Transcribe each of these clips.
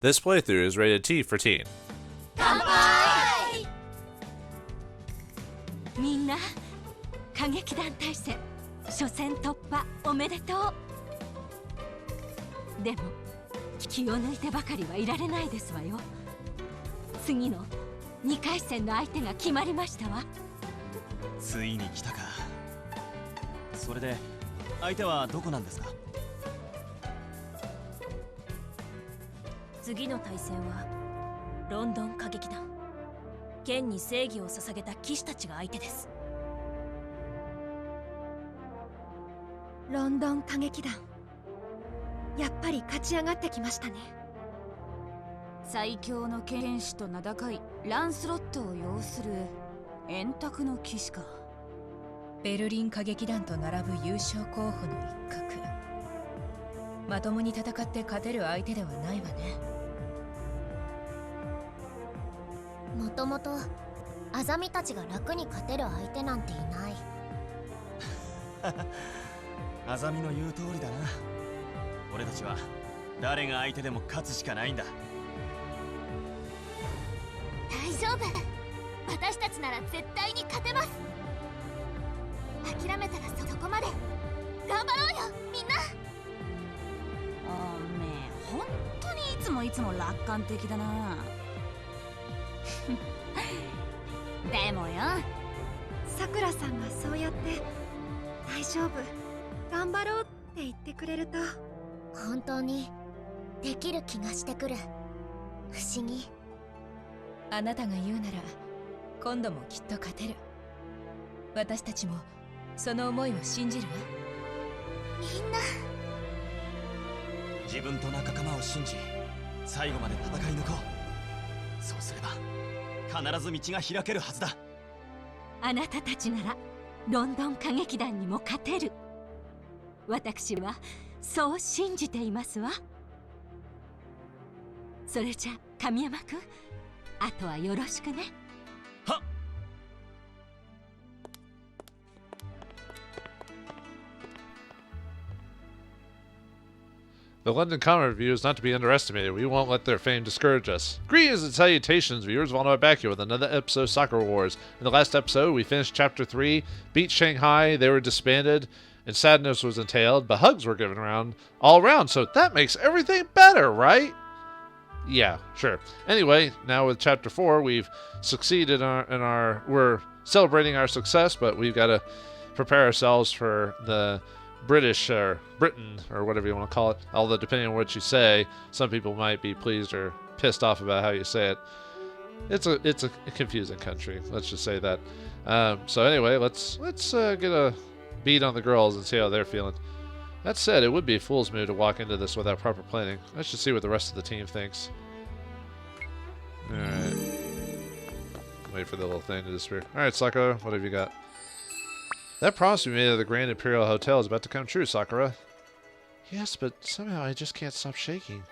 This playthrough is rated T for teen. 乾杯みんな歌劇団大戦初戦突破おめでとう。でも気を抜いてばかりはいられないですわよ。次の2回戦の相手が決まりましたわ。ついに来たか。それで相手はどこなんですか？次の対戦はロンドン歌劇団。剣に正義を捧げた騎士たちが相手です。ロンドン歌劇団、やっぱり勝ち上がってきましたね。最強の剣士と名高いランスロットを擁する円卓の騎士か。ベルリン歌劇団と並ぶ優勝候補の一角。まともに戦って勝てる相手ではないわね。もともとアザミたちが楽に勝てる相手なんていない。アザミの言う通りだな。俺たちは誰が相手でも勝つしかないんだ。大丈夫、私たちなら絶対に勝てます。諦めたらそこまで頑張ろうよみんな。おめえ本当にいつも楽観的だな。でもよ、さくらさんがそうやって大丈夫頑張ろうって言ってくれると本当にできる気がしてくる。不思議。あなたが言うなら今度もきっと勝てる。私たちもその思いを信じるわ。みんな自分と仲間を信じ最後まで戦い抜こう。そうすれば必ず道が開けるはずだ。あなたたちならロンドン歌劇団にも勝てる。私はそう信じていますわ。それじゃ神山くん、あとはよろしくね。はっ。The London Combat Revue is not to be underestimated. We won't let their fame discourage us. Greetings and salutations, viewers. Vauldemare back here with another episode of Sakura Wars. In the last episode, we finished Chapter 3, beat Shanghai, they were disbanded, and sadness was entailed, but hugs were given around all around, so that makes everything better, right? Yeah, sure. Anyway, now with Chapter 4, we've succeeded we're celebrating our success, but we've got to prepare ourselves for the British or Britain or whatever you want to call it, although depending on what you say, some people might be pleased or pissed off about how you say it. It's a confusing country, let's just say that. So anyway, let's get a beat on the girls and see how they're feeling. That said, it would be a fool's move to walk into this without proper planning. Let's just see what the rest of the team thinks. Alright. Wait for the little thing to disappear. Alright, Sakura, what have you got? That promise we made at the Grand Imperial Hotel is about to come true, Sakura. Yes, but somehow I just can't stop shaking.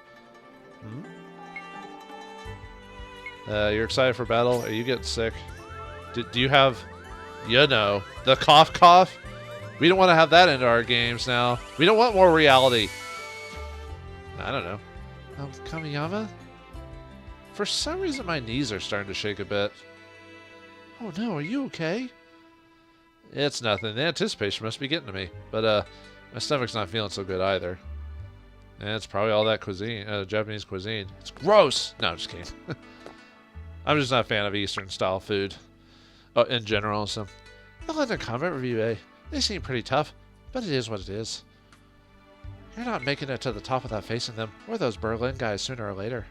You're excited for battle? Are you getting sick? Do you have, the cough? We don't want to have that into our games now. We don't want more reality. I don't know. Kamiyama? For some reason my knees are starting to shake a bit. Oh no, are you okay? It's nothing. The anticipation must be getting to me. But my stomach's not feeling so good either. And it's probably all that cuisine, Japanese cuisine. It's gross! No, I'm just kidding. I'm just not a fan of Eastern style food in general. So, the London Combat Revue, eh? They seem pretty tough, but it is what it is. You're not making it to the top without facing them, or those Berlin guys sooner or later.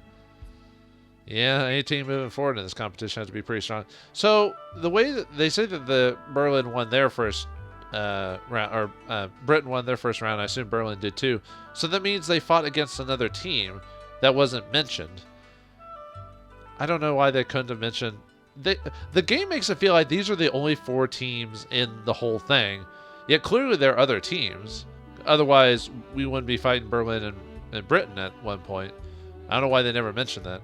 Yeah, any team moving forward in this competition has to be pretty strong. So, the way that they say that the Berlin won their first round, or Britain won their first round, I assume Berlin did too. So that means they fought against another team that wasn't mentioned. I don't know why they couldn't have mentioned. The game makes it feel like these are the only 4 teams in the whole thing. Yet clearly there are other teams. Otherwise, we wouldn't be fighting Berlin and Britain at one point. I don't know why they never mentioned that.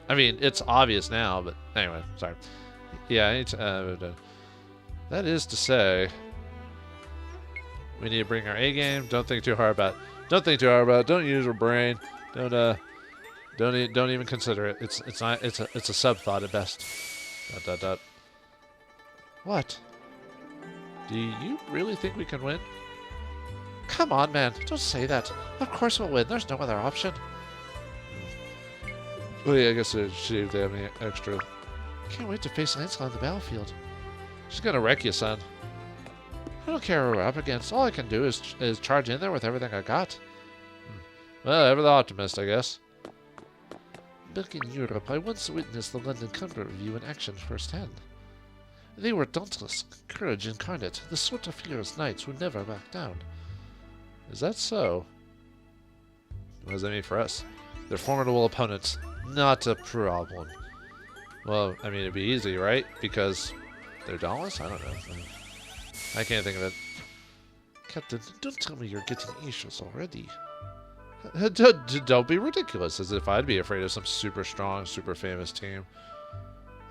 I mean, it's obvious now, but anyway, sorry. Yeah, that is to say, we need to bring our A game. Don't think too hard about it. Don't use your brain. Don't Don't even consider it. It's not. It's a sub thought at best. ... What? Do you really think we can win? Come on, man. Don't say that. Of course we'll win. There's no other option. Oh yeah, I guess they have any extra. Can't wait to face Lancelot on the battlefield. She's gonna wreck you, son. I don't care who we're up against. All I can do is charge in there with everything I got. Well, ever the optimist, I guess. Back in Europe, I once witnessed the London Combat Revue in action firsthand. They were dauntless, courage incarnate, the sort of fearless knights who never back down. Is that so? What does that mean for us? They're formidable opponents. Not a problem. Well, I mean, it'd be easy, right? Because they're dauntless? I don't know. I can't think of it. Captain, don't tell me you're getting anxious already. Don't be ridiculous, as if I'd be afraid of some super strong, super famous team.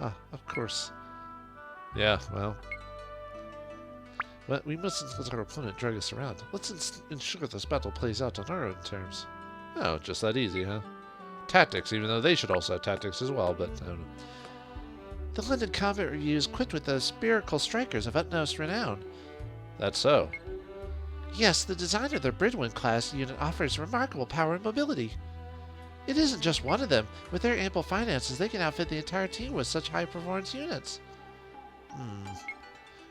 Ah, of course. Yeah, well. But we mustn't let our opponent drag us around. Let's ensure this battle plays out on our own terms. Oh, just that easy, huh? Tactics, even though they should also have tactics as well, but I don't know. The London Combat Revue is equipped with the spherical strikers of utmost renown. That's so. Yes, the design of their Bridwin class unit offers remarkable power and mobility. It isn't just one of them. With their ample finances, they can outfit the entire team with such high-performance units.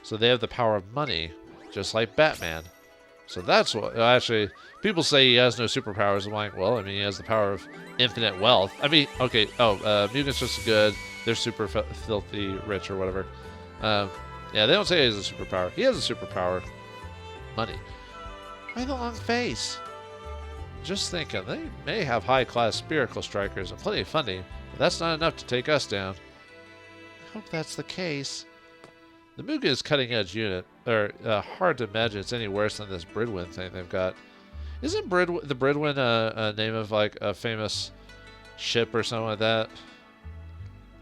So they have the power of money, just like Batman. So that's what... Actually, people say he has no superpowers. I'm like, well, I mean, he has the power of infinite wealth. I mean, okay, mutants just good. They're super filthy rich or whatever. Yeah, they don't say he has a superpower. He has a superpower. Money. Why the long face? Just thinking, they may have high-class spherical strikers and plenty of funding, but that's not enough to take us down. I hope that's the case. The Mugen is cutting-edge unit. Hard to imagine it's any worse than this Bridwin thing they've got. Isn't the Bridwin a name of like a famous ship or something like that?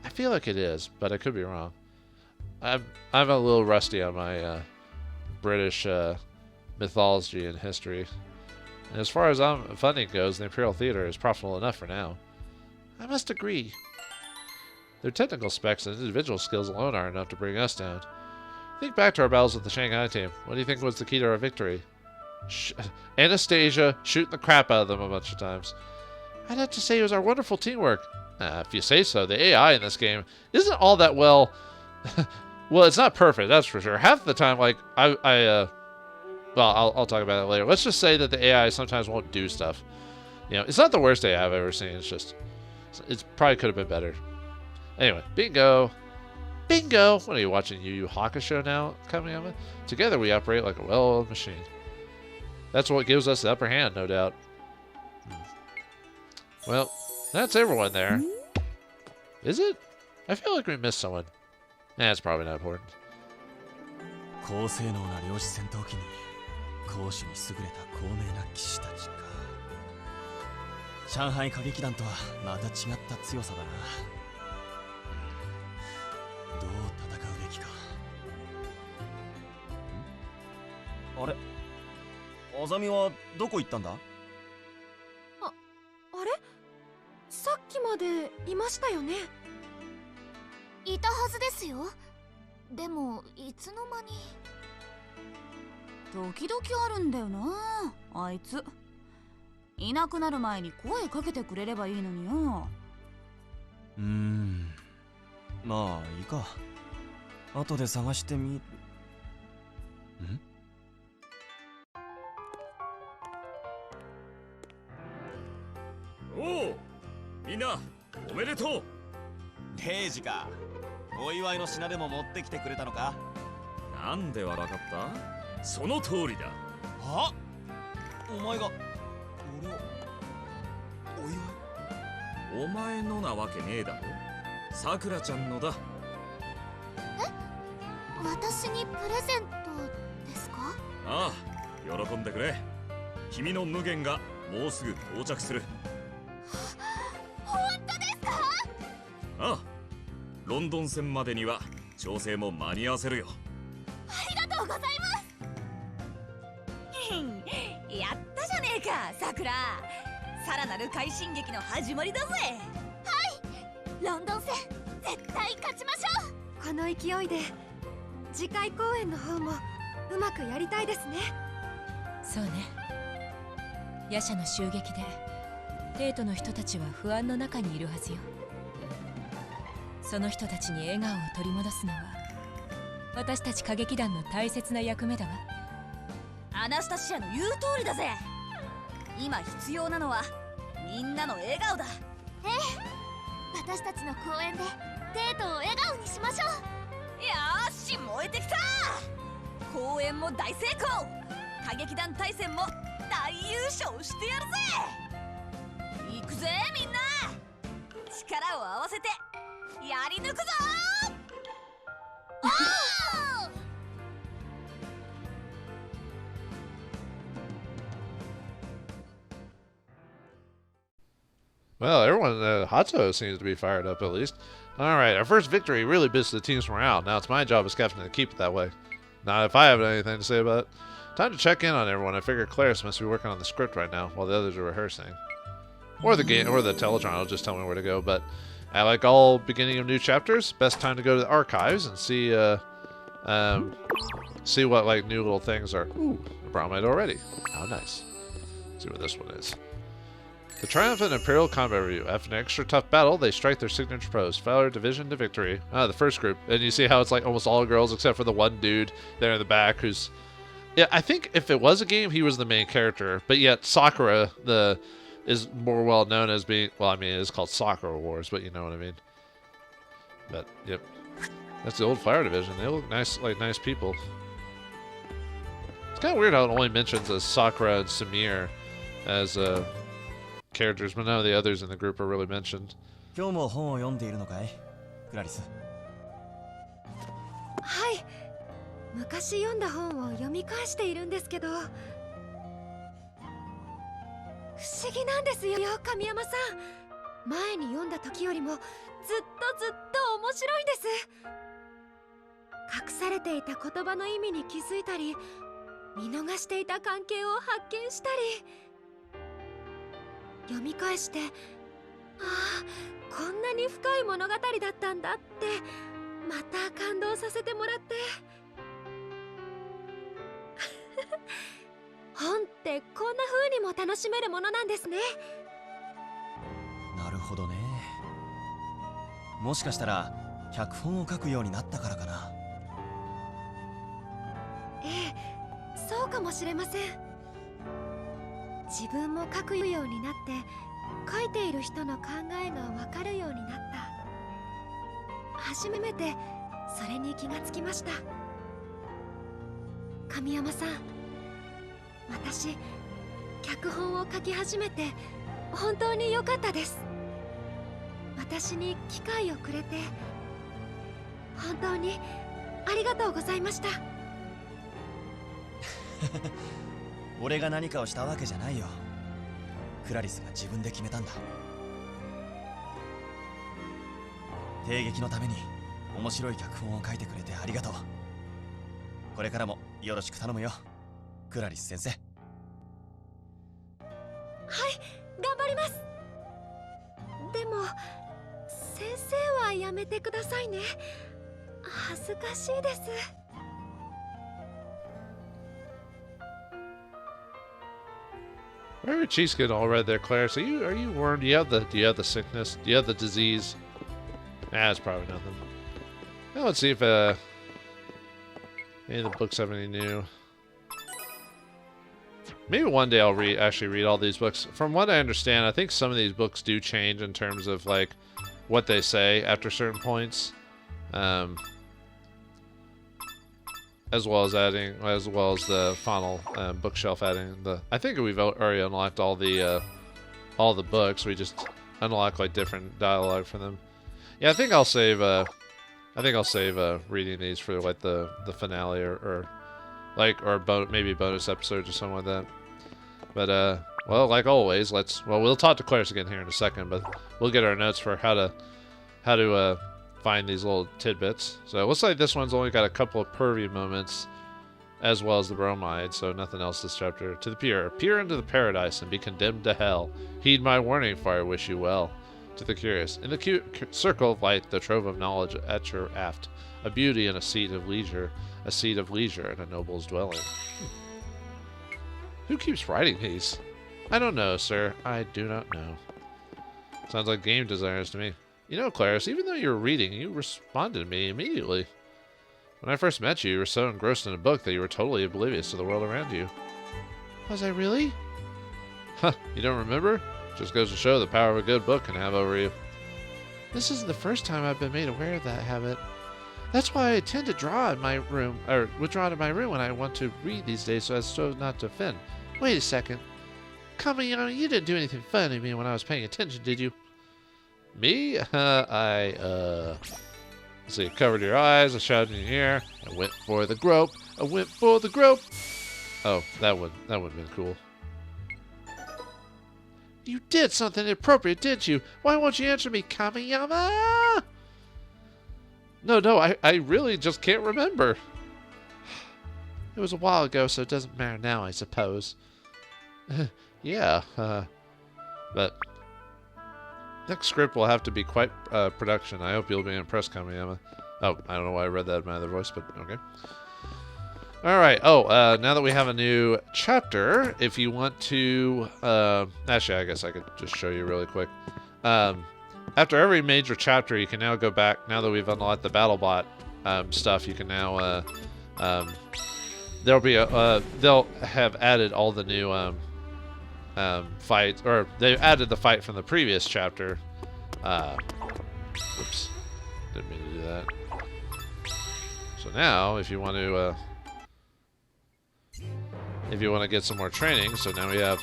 I feel like it is, but I could be wrong. I'm a little rusty on my British mythology and history. And as far as funding goes, the Imperial Theater is profitable enough for now. I must agree. Their technical specs and individual skills alone aren't enough to bring us down. Think back to our battles with the Shanghai team. What do you think was the key to our victory? Anastasia shooting the crap out of them a bunch of times. I'd have to say it was our wonderful teamwork. If you say so, the AI in this game isn't all that well... well, it's not perfect, that's for sure. Half the time, like, well, I'll talk about it later. Let's just say that the AI sometimes won't do stuff. You know, it's not the worst AI I've ever seen. It's just... It probably could have been better. Anyway, bingo. Bingo! What are you watching, Yu Yu Hakusho now, Kamiyama? Together we operate like a well-oiled machine. That's what gives us the upper hand, no doubt. Well, that's everyone there. Is it? I feel like we missed someone. It's probably not important. 高性能な量子戦闘機に攻守に優れた高名な騎士たちか。上海歌劇団とはまた違った強さだな。どう戦うべきか。あれ？アザミはどこ行ったんだ？あれ？さっきまでいましたよね。いたはずですよ。でもいつの間に。時々あるんだよなあいつ。いなくなる前に声かけてくれればいいのによ。まあいいか。後で探してみ。ん？おう、みんなおめでとう。デイジか。お祝いの品でも持ってきてくれたのか？なんで笑かった？その通りだ。は？お前が俺をお祝い？お前のなわけねえだろ。さくらちゃんのだ。私にプレゼントですか？ああ、喜んでくれ。君の無限がもうすぐ到着する。本当ですか？ああ、ロンドン線までには調整も間に合わせるよ。ありがとうございます。やったじゃねえか、さくら。ささらなる快進撃の始まりだぜ。ロンドン戦絶対勝ちましょう。この勢いで次回公演の方もうまくやりたいですね。そうね。夜叉の襲撃で帝都の人たちは不安の中にいるはずよ。その人たちに笑顔を取り戻すのは私たち歌劇団の大切な役目だわ。アナスタシアの言う通りだぜ。今必要なのはみんなの笑顔だ。私たちの公演でデートを笑顔にしましょう。よーし、燃えてきた。公演も大成功、歌劇団大戦も大優勝してやるぜ。行くぜみんな、力を合わせてやり抜くぞ。Well, everyone, Hato seems to be fired up at least. Alright, our first victory really boosted the team's morale. Now it's my job as captain to keep it that way. Not if I have anything to say about it. Time to check in on everyone. I figure Claris must be working on the script right now while the others are rehearsing. Or the game, or the Teletron will just tell me where to go. But I like all beginning of new chapters. Best time to go to the archives and see see what like new little things are. Ooh, a bromide already. How nice. Let's see what this one is. The triumphant Imperial Combat Revue. After an extra tough battle, they strike their signature pose. Valor division to victory. The first group. And you see how it's like almost all girls except for the one dude there in the back who's... Yeah, I think if it was a game, he was the main character. But yet Sakura is more well known as being... Well, I mean, it is called Sakura Wars, but you know what I mean. But, yep. That's the old fire division. They look nice, like nice people. It's kind of weird how it only mentions Sakura and Samir as... characters, but none of the others in the group are really mentioned. 今日も本を読んでいるのかい、クラリス。はい、昔読んだ本を読み返しているんですけど、不思議なんですよ、神山さん。前に読んだ時よりもずっと面白いです。隠されていた言葉の意味に気づいたり、見逃していた関係を発見したり、読み返して、こんなに深い物語だったんだってまた感動させてもらって。本ってこんな風にも楽しめるものなんですね。なるほどね。もしかしたら脚本を書くようになったからかな。ええ、そうかもしれません。自分も書くようになって書いている人の考えが分かるようになった。初めてそれに気がつきました。神山さん、私脚本を書き始めて本当に良かったです。私に機会をくれて本当にありがとうございました。俺が何かをしたわけじゃないよ。クラリスが自分で決めたんだ。帝劇のために面白い脚本を書いてくれてありがとう。これからもよろしく頼むよ、クラリス先生。はい、頑張ります。でも先生はやめてくださいね。恥ずかしいです。Why are your cheeks getting all red there, Claire? Are you wormed? Do you have the sickness? Do you have the disease? It's probably nothing. Now let's see if any of the books have any new. Maybe one day I'll actually read all these books. From what I understand, I think some of these books do change in terms of like what they say after certain points. As well as the final bookshelf adding the. I think we've already unlocked all the books. We just unlock like different dialogue for them. Yeah, I think I'll save reading these for like the finale or maybe bonus episodes or something like that. But well, like always, we'll talk to Claris again here in a second, but we'll get our notes for how to find these little tidbits. So it looks like this one's only got a couple of pervy moments. as well as the bromide, so nothing else this chapter. To the pure, peer into the paradise and be condemned to hell. Heed my warning, for I wish you well. To the curious, in the circle of light, the trove of knowledge at your aft, a beauty and a seat of leisure and a noble's dwelling. Who keeps writing these? I don't know, sir. I do not know. Sounds like game designers to me. You know, Clarice, even though you were reading, you responded to me immediately. When I first met you, you were so engrossed in a book that you were totally oblivious to the world around you. Was I really? Huh, you don't remember? Just goes to show the power of a good book can have over you. This isn't the first time I've been made aware of that habit. That's why I tend to draw in my room, or withdraw to my room when I want to read these days so as not to offend. Wait a second. Kamiyama, you didn't do anything funny to me when I was paying attention, did you? Me? Let's see, covered your eyes, I shouted in your ear, I went for the grope, I went for the grope. Oh, that would have been cool. You did something inappropriate, didn't you? Why won't you answer me, Kamiyama? No, I really just can't remember. It was a while ago, so it doesn't matter now, I suppose. Yeah, but next script will have to be quite production. I hope you'll be impressed, Kamiyama. Oh, I don't know why I read that in my other voice, but okay. Alright, now that we have a new chapter, if you want to... actually, I guess I could just show you really quick. After every major chapter, you can now go back, now that we've unlocked the BattleBot stuff, you can now... they'll have added all the new fights, or they've added the fight from the previous chapter. Whoops, didn't mean to do that. So now, if you want to get some more training, so now we have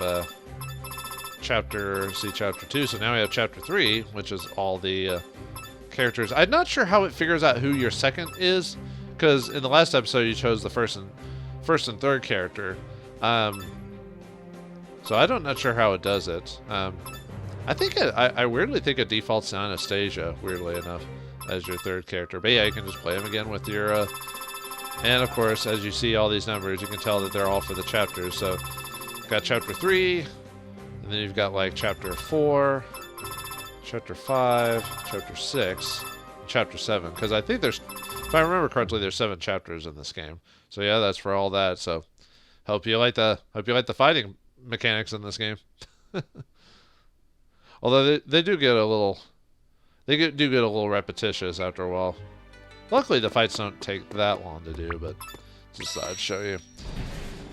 chapter 2. So now we have chapter 3, which is all the characters. I'm not sure how it figures out who your second is, because in the last episode you chose the first and third character. So I'm not sure how it does it. I weirdly think it defaults to Anastasia, weirdly enough, as your third character. But yeah, you can just play them again with your... and of course, as you see all these numbers, you can tell that they're all for the chapters. So, got chapter 3, and then you've got like chapter 4, chapter 5, chapter 6, and chapter 7. Because I think there's, if I remember correctly, there's 7 chapters in this game. So yeah, that's for all that. So, hope you like the fighting mechanics in this game. Although they do get a little repetitious after a while. Luckily the fights don't take that long to do, but just thought I'd show you.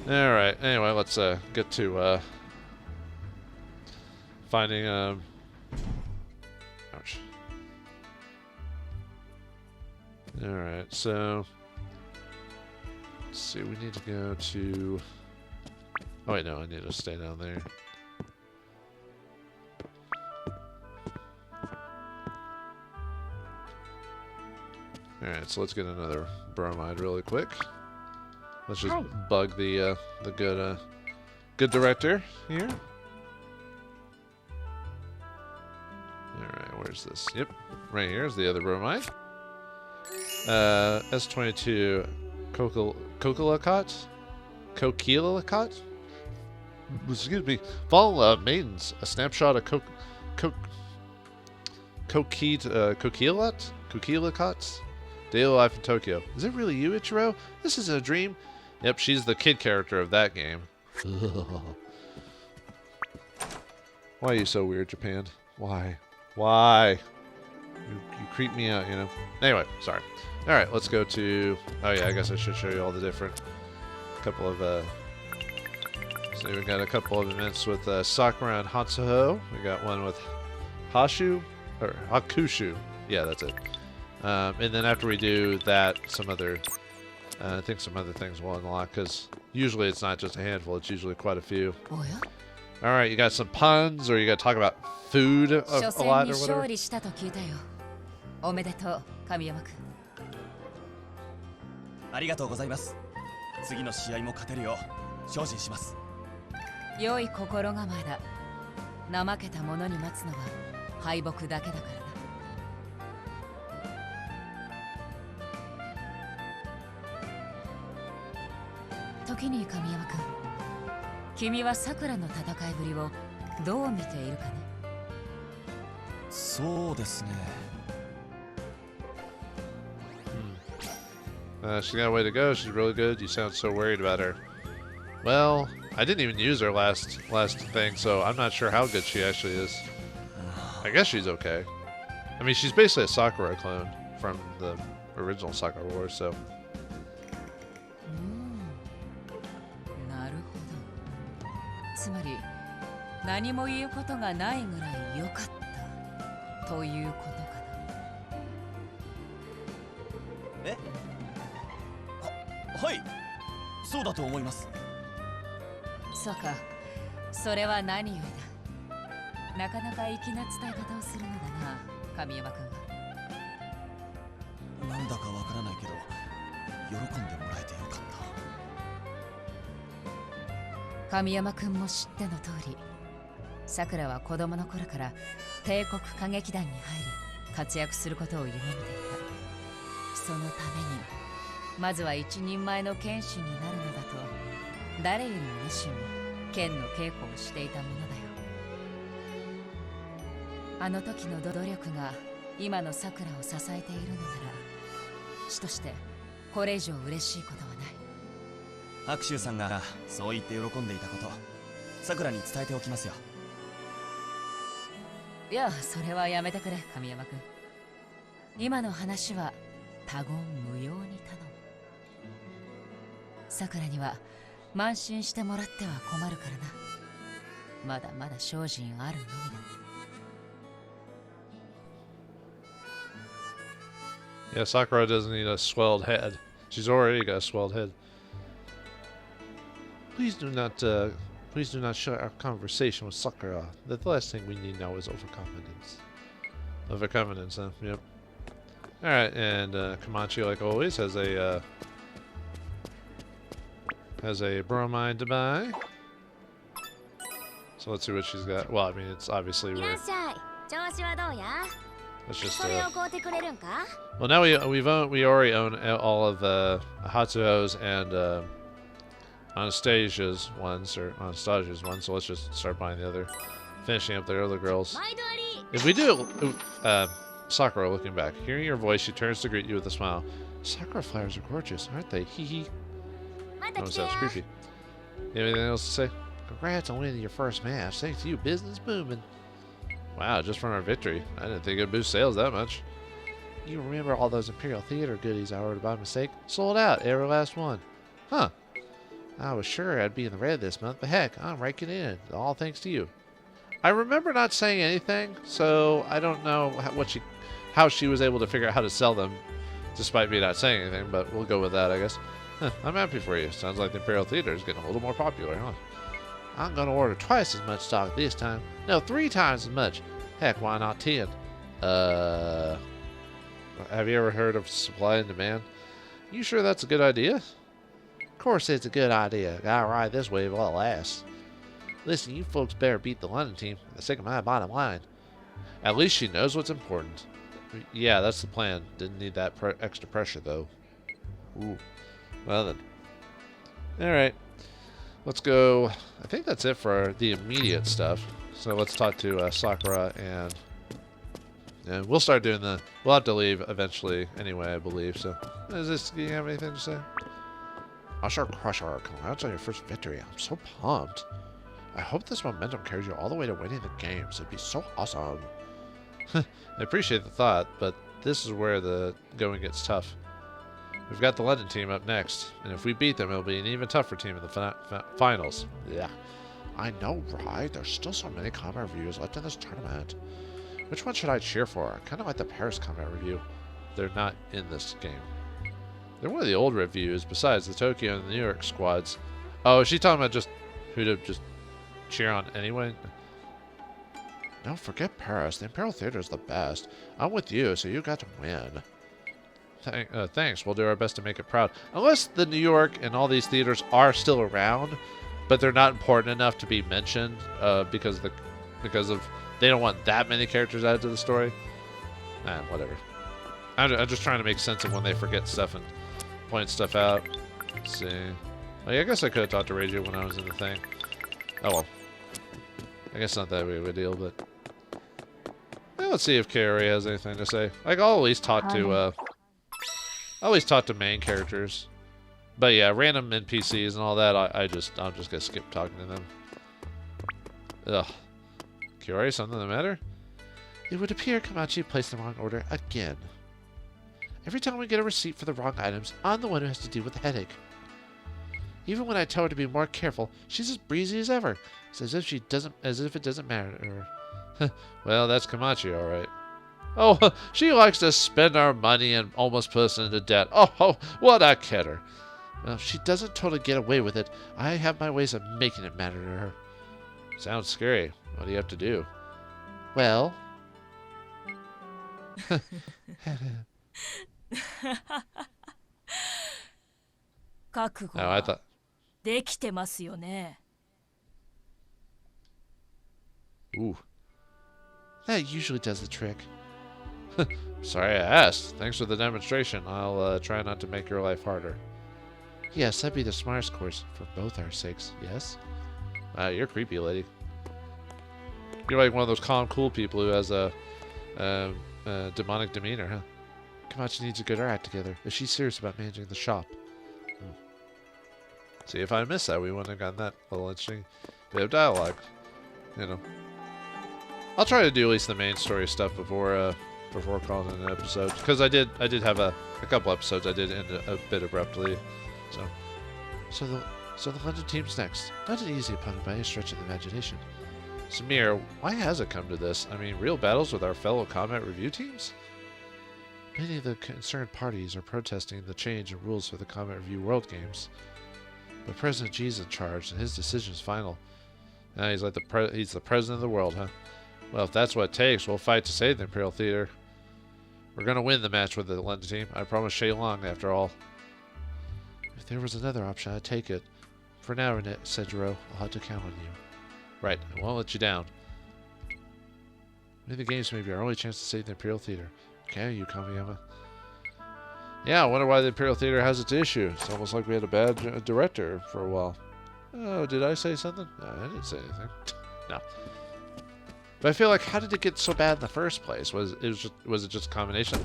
Alright, anyway, let's get to finding ouch. Alright, so let's see, we need to go to... Oh wait, no, I need to stay down there. Alright, so let's get another bromide really quick. Let's just bug the good director here. Alright, where's this? Yep, right here is the other bromide. S22 Kokilakot? Excuse me. Fall maidens. A snapshot of Kokilakot? Daily life in Tokyo. Is it really you, Ichiro? This isn't a dream. Yep, she's the kid character of that game. Why are you so weird, Japan? Why? You creep me out, you know? Anyway, sorry. Alright, let's go to... Oh yeah, I guess I should show you all the different... couple of... So we got a couple of events with Sakura and Hatsuho. We got one with Hakushu. Yeah, that's it. And then after we do that, I think some other things will unlock, because usually it's not just a handful, it's usually quite a few. Oh, yeah? Alright, you got some puns, or you got to talk about food a lot, or whatever? 時に神山君、君はさくらの戦いぶりをどう見ているかね。そうですね。She's got a way to go. She's really good. You sound so worried about her. Well, I didn't even use her last thing, so I'm not sure how good she actually is. I guess she's okay. I mean, she's basically a Sakura clone from the original Sakura Wars, so. なるほど。つまり何も言うことがないぐらい良かったということかな。え？はい、そうだと思います。そうか、それは何よりだ。なかなか粋な伝え方をするのだな、神山君は。なんだかわからないけど、喜んでもらえてよかった。神山君も知っての通り、さくらは子供の頃から帝国歌劇団に入り活躍することを夢見ていた。そのためにまずは一人前の剣士になるのだと誰よりも熱心に剣の稽古をしていたものだよ。あの時の努力が今のさくらを支えているのなら、師としてこれ以上嬉しいことはない。白秋さんがそう言って喜んでいたこと、さくらに伝えておきますよ。いや、それはやめてくれ、神山君。今の話は他言無用に頼む。さくらには慢心してもらっては困るからな。まだまだ精進あるのみだ。Yeah, Sakura doesn't need a swelled head. She's already got a swelled head. Please do not share our conversation with Sakura. The last thing we need now is overconfidence. Overconfidence, huh? Yep. Alright, and Komachi, like always, has a bromide to buy. So let's see what she's got. Well, I mean, it's obviously we're... Let's just well, now we already own all of Hatsuho's and Anastasia's ones, so let's just start buying the other, finishing up the other girls. If we do, Sakura looking back, hearing your voice, she turns to greet you with a smile. Sakura flowers are gorgeous, aren't they? Hee hee. Oh, sounds creepy. You have anything else to say? Congrats on winning your first match. Thanks to you, business booming. Wow, just from our victory. I didn't think it'd boost sales that much. You remember all those Imperial Theater goodies I ordered by mistake? Sold out, every last one. Huh. I was sure I'd be in the red this month, but heck, I'm raking it in. All thanks to you. I remember not saying anything, so I don't know how she was able to figure out how to sell them, despite me not saying anything, but we'll go with that, I guess. I'm happy for you. Sounds like the Imperial Theater is getting a little more popular, huh? I'm gonna order twice as much stock this time. No, 3 times as much. Heck, why not 10? Have you ever heard of supply and demand? You sure that's a good idea? Of course it's a good idea. Gotta ride this wave while it lasts. Listen, you folks better beat the London team for the sake of my bottom line. At least she knows what's important. Yeah, that's the plan. Didn't need that extra pressure, though. Ooh. Well then. Alright. Let's go. I think that's it for the immediate stuff. So let's talk to Sakura and we'll start doing we'll have to leave eventually anyway, I believe. So do you have anything to say? I'll sure crush our congrats on your first victory. I'm so pumped. I hope this momentum carries you all the way to winning the games. It'd be so awesome. I appreciate the thought, but this is where the going gets tough. We've got the London team up next, and if we beat them, it'll be an even tougher team in the finals. Yeah. I know, right? There's still so many Combat Revues left in this tournament. Which one should I cheer for? I kind of like the Paris Combat Revue. They're not in this game. They're one of the old reviews, besides the Tokyo and the New York squads. Oh, is she talking about just who to just cheer on anyway? No, forget Paris. The Imperial Theater is the best. I'm with you, so you got to win. Thanks. We'll do our best to make it proud. Unless the New York and all these theaters are still around, but they're not important enough to be mentioned because of they don't want that many characters added to the story. Whatever. I'm just trying to make sense of when they forget stuff and point stuff out. Let's see. Oh, yeah, I guess I could have talked to Reiji when I was in the thing. Oh well. I guess not that big of a deal, but... let's see if Kaori has anything to say. Like, I'll at least talk to, main characters. But yeah, random NPCs and all that, I'm just gonna skip talking to them. Ugh. Kaori, something the matter? It would appear Kamachi placed the wrong order again. Every time we get a receipt for the wrong items, I'm the one who has to deal with the headache. Even when I tell her to be more careful, she's as breezy as ever. It's as if it doesn't matter. Well, that's Kamachi, all right. Oh, she likes to spend our money and almost put us into debt. Oh, what a kidder. Well, she doesn't totally get away with it. I have my ways of making it matter to her. Sounds scary. What do you have to do? Well... Oh, I thought... できてますよね。 Ooh. That usually does the trick. Sorry I asked. Thanks for the demonstration. I'll try not to make your life harder. Yes, that'd be the smartest course for both our sakes, yes? You're creepy, lady. You're like one of those calm, cool people who has a demonic demeanor, huh? Kamachi needs to get her act together if she's serious about managing the shop. See, if I missed that, we wouldn't have gotten that little interesting bit of dialogue. You know. I'll try to do at least the main story stuff before calling it an episode, because I did have a couple episodes I did end a bit abruptly. So the London team's next. Not an easy opponent by any stretch of the imagination. Samir, why has it come to this? I mean, real battles with our fellow Combat Revue teams? Many of the concerned parties are protesting the change in rules for the Combat Revue World Games. But President G's in charge, and his decision is final. He's like he's the president of the world, huh? Well, if that's what it takes, we'll fight to save the Imperial Theater. We're gonna win the match with the London team. I promise Shay Long, after all. If there was another option, I'd take it. For now, Seijuro, I'll have to count on you. Right, I won't let you down. Winning the games may be our only chance to save the Imperial Theater. Can you, Kamiyama? Yeah, I wonder why the Imperial Theater has its issue. It's almost like we had a bad director for a while. Oh, did I say something? No, I didn't say anything. No. But I feel like, how did it get so bad in the first place? Was it just a combination?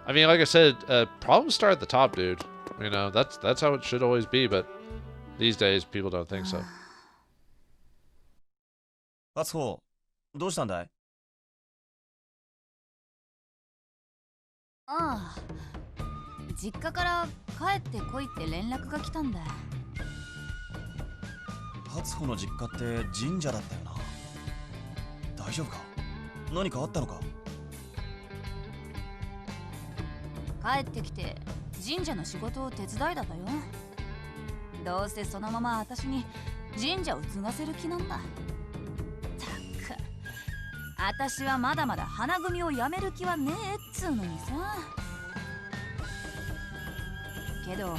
I mean, like I said, problems start at the top, dude. You know, that's how it should always be, but these days people don't think so. アツホ、どうしたんだい？ああ、実家から帰ってこいって連絡が来たんだ。アツホの実家って神社だったよな。大丈夫か？何かあったのか？帰ってきて神社の仕事を手伝いだったよ。どうせそのまま私に神社を継がせる気なんだ。たく、私はまだまだ花組を辞める気はねえっつうのにさ。けど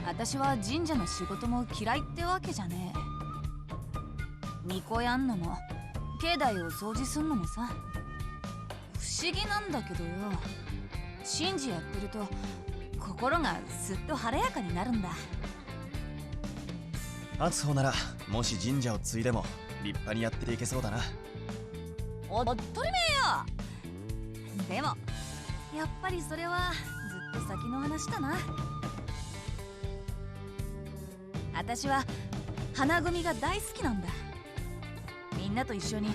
私は神社の仕事も嫌いってわけじゃねえ。巫女やんのも境内を掃除すんのもさ。不思議なんだけどよ、神事やってると心がすっと晴れやかになるんだ。アツホならもし神社を継いでも立派にやっていけそうだな。おっとりめえよ。でもやっぱりそれはずっと先の話だな。私は花組が大好きなんだ。みんなと一緒に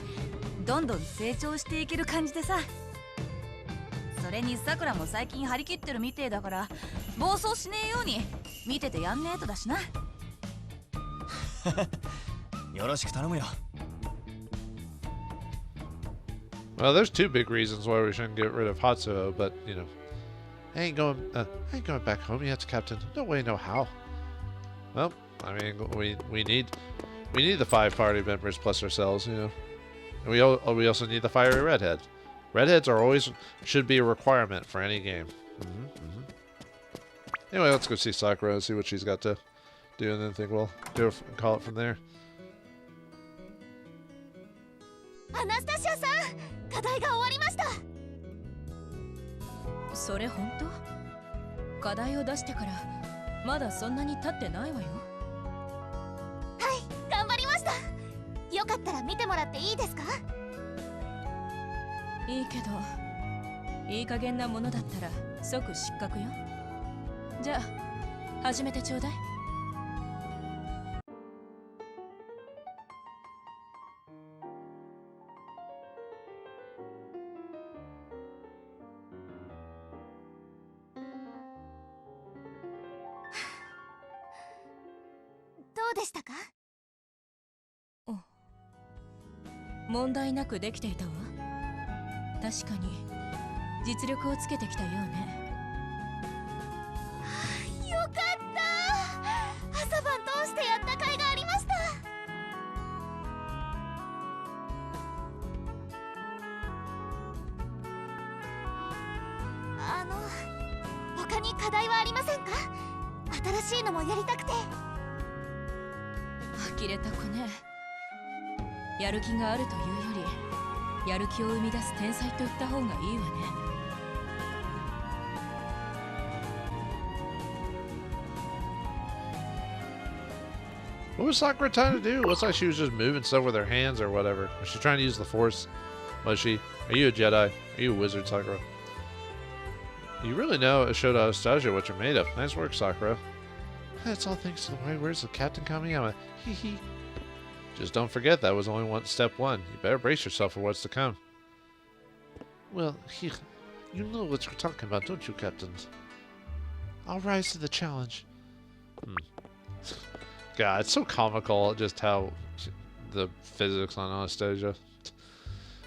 どんどん成長していける感じでさ。それにさくらも最近張り切ってるみてえだから暴走しねえように見ててやんねえとだしな。よろしく頼むよ。Well, there's two big reasons why we shouldn't get rid of Hatsuho, but you know, I ain't going back home yet, Captain. No way, no how. Well, I mean, we need the 5 party members plus ourselves, you know. And we also need the fiery redhead. Redheads should be a requirement for any game. Anyway, let's go see Sakura and see what she's got to do, and then think we'll call it from there. アナスタシアさん、課題が終わりました。それ本当？課題を出してからまだそんなに経ってないわよ。はい頑張りました。よかったら見てもらっていいですか？いいけど、いい加減なものだったら即失格よ。じゃあ始めてちょうだい。どうでしたか？問題なくできていたわ。確かに実力をつけてきたようね。よかった。朝晩通してやった甲斐がありました。他に課題はありませんか？新しいのもやりたくて。呆れた子ね。やる気があるというより、やる気を生み出す天才と言った方がいいわね。What was Sakura trying to do? Looks like she was just moving stuff with her hands or whatever. Was she trying to use the Force? Was she? Are you a Jedi? Are you a wizard, Sakura? You really know Shoto Astasia what you're made of. Nice work, Sakura. That's all thanks to the wise words of Captain Kamiyama. Hee hee. Just don't forget that was only step one. You better brace yourself for what's to come. Well, you know what you're talking about, don't you, Captain? I'll rise to the challenge. God, it's so comical just how the physics on Anastasia.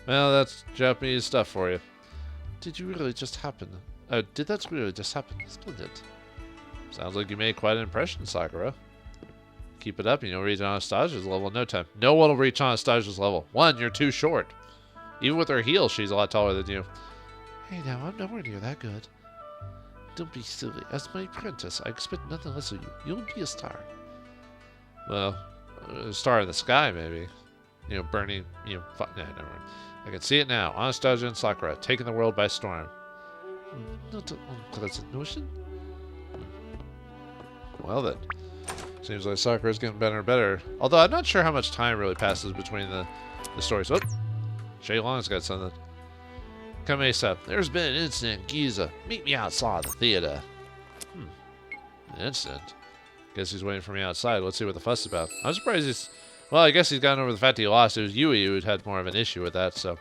Well, that's Japanese stuff for you. Did that really just happen? Splendid. Sounds like you made quite an impression, Sakura. Keep it up and you'll reach Anastasia's level in no time. No one will reach Anastasia's level. One, you're too short. Even with her heels, she's a lot taller than you. Hey now, I'm nowhere near that good. Don't be silly. As my apprentice, I expect nothing less of you. You'll be a star. Well, a star in the sky, maybe. You know, burning, no, never mind. I can see it now. Anastasia and Sakura, taking the world by storm. Not an unpleasant notion. Well then. Seems like Sakura's getting better and better. Although I'm not sure how much time really passes between the stories. Oh, Shay Long's got something. Come ASAP. There's been an incident in Giza. Meet me outside the theater. An incident? Guess he's waiting for me outside. Let's see what the fuss is about. I'm surprised he's... Well, I guess he's gotten over the fact he lost. It was Yui who'd had more of an issue with that, so...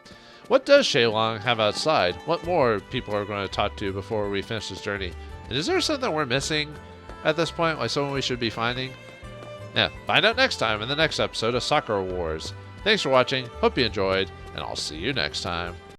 What does Shay Long have outside? What more people are going to talk to before we finish this journey? And is there something we're missing at this point? Like someone we should be finding? Yeah, find out next time in the next episode of Sakura Wars. Thanks for watching. Hope you enjoyed, and I'll see you next time.